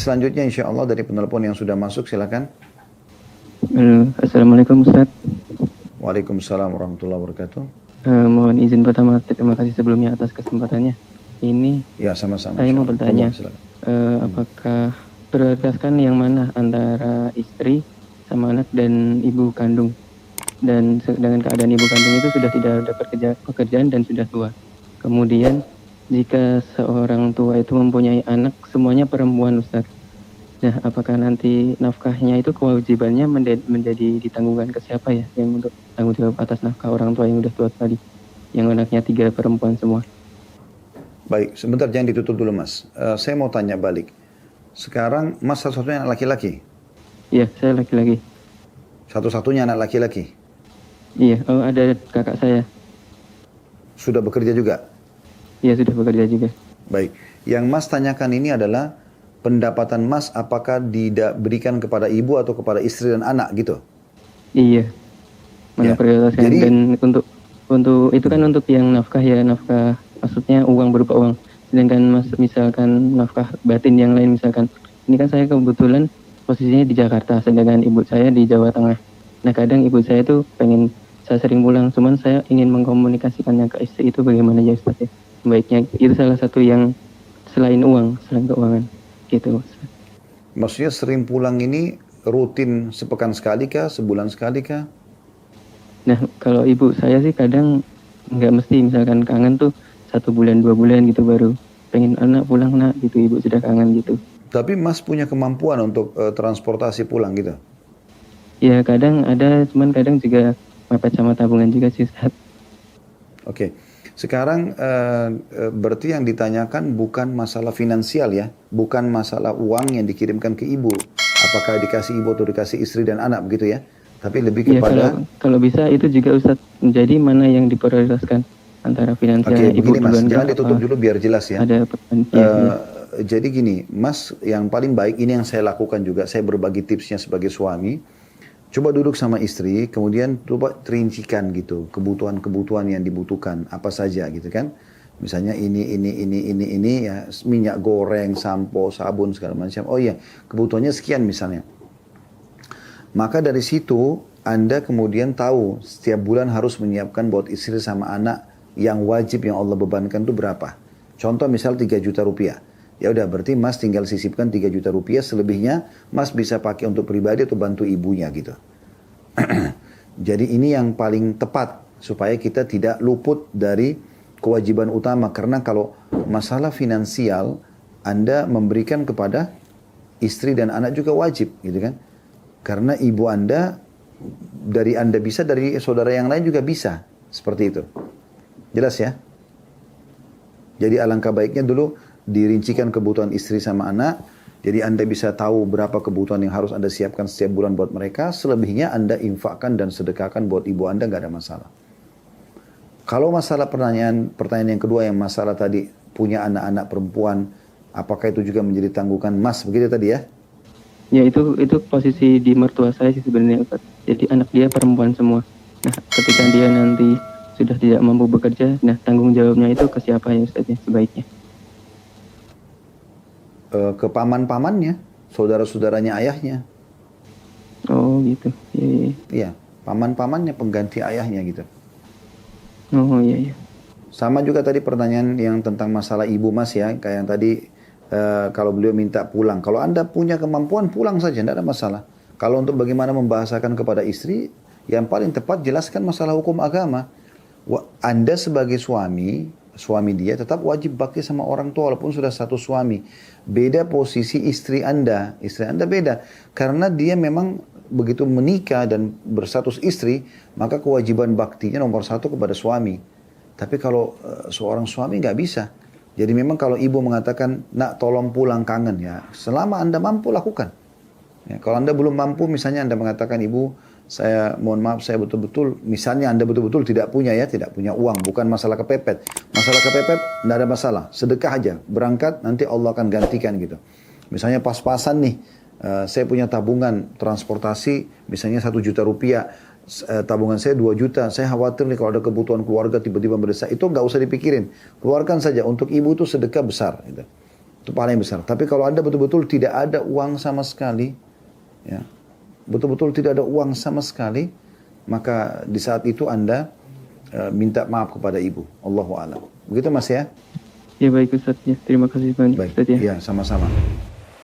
selanjutnya insya Allah dari penelpon yang sudah masuk, silakan. Halo, Assalamualaikum Ustaz. Waalaikumsalam warahmatullahi wabarakatuh. Mohon izin pertama, terima kasih sebelumnya atas kesempatannya. Ini Ya, sama-sama. saya mau Insyaallah. bertanya, Silakan. apakah prioritaskan yang mana antara istri sama anak dan ibu kandung? Dan dengan keadaan ibu kandung itu sudah tidak ada pekerjaan dan sudah tua. Kemudian jika seorang tua itu mempunyai anak, semuanya perempuan Ustaz. Nah, apakah nanti nafkahnya itu kewajibannya menjadi ditanggungkan ke siapa ya? Yang untuk tanggung jawab atas nafkah orang tua yang udah tua tadi. Yang anaknya 3 perempuan semua. Baik, sebentar jangan ditutup dulu Mas. Saya mau tanya balik. Sekarang Mas satu-satunya anak laki-laki? Iya, saya laki-laki. Satu-satunya anak laki-laki? Iya, oh ada kakak saya. Sudah bekerja juga? Iya, sudah bekerja juga. Baik, yang Mas tanyakan ini adalah pendapatan Mas apakah diberikan kepada ibu atau kepada istri dan anak gitu? Iya, mana Ya. prioritaskan. Jadi, Dan untuk itu kan untuk yang nafkah ya, nafkah maksudnya uang berupa uang. Sedangkan misalkan nafkah batin yang lain misalkan. Ini kan saya kebetulan posisinya di Jakarta, sedangkan ibu saya di Jawa Tengah. Nah kadang ibu saya tuh pengen saya sering pulang, cuman saya ingin mengkomunikasikannya ke istri itu bagaimana ya Ustaz ya. Baiknya itu salah satu yang selain uang, selain keuangan gitu. maksudnya sering pulang ini rutin sepekan sekali kah, sebulan sekali kah? Nah kalau ibu saya sih kadang nggak mesti, misalkan kangen tuh 1 bulan 2 bulan gitu baru pengen anak pulang nak gitu, ibu sudah kangen gitu. Tapi Mas punya kemampuan untuk transportasi pulang gitu? Ya kadang ada, cuman kadang juga mepet sama tabungan juga sih Ustaz. Oke. Sekarang berarti yang ditanyakan bukan masalah finansial ya, bukan masalah uang yang dikirimkan ke ibu. Apakah dikasih ibu atau dikasih istri dan anak begitu ya? Tapi lebih Ya kepada kalau bisa itu juga Ustaz, jadi mana yang diprioritaskan antara finansialnya ibu begini Mas, duluan jangan kah ditutup apa dulu biar jelas ya. ada ya. Jadi gini, Mas, yang paling baik ini yang saya lakukan juga, saya berbagi tipsnya sebagai suami. Coba duduk sama istri, kemudian coba terincikan gitu, kebutuhan-kebutuhan yang dibutuhkan, apa saja gitu kan. Misalnya ini ya, minyak goreng, sampo, sabun, segala macam. Oh iya, kebutuhannya sekian misalnya. Maka dari situ, Anda kemudian tahu setiap bulan harus menyiapkan buat istri sama anak yang wajib yang Allah bebankan itu berapa. Contoh misal 3 juta rupiah. Ya udah berarti Mas tinggal sisipkan 3 juta rupiah, selebihnya Mas bisa pakai untuk pribadi atau bantu ibunya gitu. Jadi ini yang paling tepat supaya kita tidak luput dari kewajiban utama. Karena kalau masalah finansial Anda memberikan kepada istri dan anak juga wajib gitu kan. Karena ibu Anda dari Anda bisa, dari saudara yang lain juga bisa. Seperti itu. Jelas ya? Jadi alangkah baiknya dulu dirincikan kebutuhan istri sama anak. Jadi Anda bisa tahu berapa kebutuhan yang harus Anda siapkan setiap bulan buat mereka. Selebihnya Anda infakkan dan sedekahkan buat ibu Anda, nggak ada masalah. Kalau masalah pertanyaan yang kedua yang masalah tadi punya anak-anak perempuan, apakah itu juga menjadi tanggungan Mas begitu tadi ya? Ya itu posisi di mertua saya sih sebenarnya Ustaz. Jadi anak dia perempuan semua. Nah ketika dia nanti sudah tidak mampu bekerja, nah tanggung jawabnya itu ke siapa ya Ustaz ya sebaiknya? Ke paman-pamannya, saudara-saudaranya ayahnya. Oh gitu. Iya. Iya, paman-pamannya pengganti ayahnya gitu. Oh iya iya. Sama juga tadi pertanyaan yang tentang masalah ibu Mas ya, kayak yang tadi kalau beliau minta pulang. Kalau Anda punya kemampuan pulang saja, tidak ada masalah. Kalau untuk bagaimana membahasakan kepada istri, yang paling tepat jelaskan masalah hukum agama. Anda sebagai suami dia tetap wajib bakti sama orang tua walaupun sudah satu suami. Beda posisi istri Anda beda. Karena dia memang begitu menikah dan berstatus istri, maka kewajiban baktinya nomor 1 kepada suami. Tapi kalau seorang suami nggak bisa. Jadi memang kalau ibu mengatakan, nak tolong pulang kangen ya, selama Anda mampu lakukan. Ya, kalau Anda belum mampu, misalnya Anda mengatakan, ibu, saya mohon maaf, saya betul-betul, misalnya Anda betul-betul tidak punya uang, bukan masalah kepepet. Masalah kepepet, tidak ada masalah, sedekah aja, berangkat, nanti Allah akan gantikan gitu. Misalnya pas-pasan nih, saya punya tabungan transportasi, misalnya 1 juta rupiah, tabungan saya 2 juta, saya khawatir nih kalau ada kebutuhan keluarga tiba-tiba mendesak, itu nggak usah dipikirin, keluarkan saja, untuk ibu itu sedekah besar gitu. Itu paling besar. Tapi kalau Anda betul-betul tidak ada uang sama sekali, ya, betul-betul tidak ada uang sama sekali, maka di saat itu Anda minta maaf kepada ibu. Allahu a'lam. Begitu Mas ya? Ya baik Ustaz, ya terima kasih banyak Baik. Ustaz ya. Ya, sama-sama.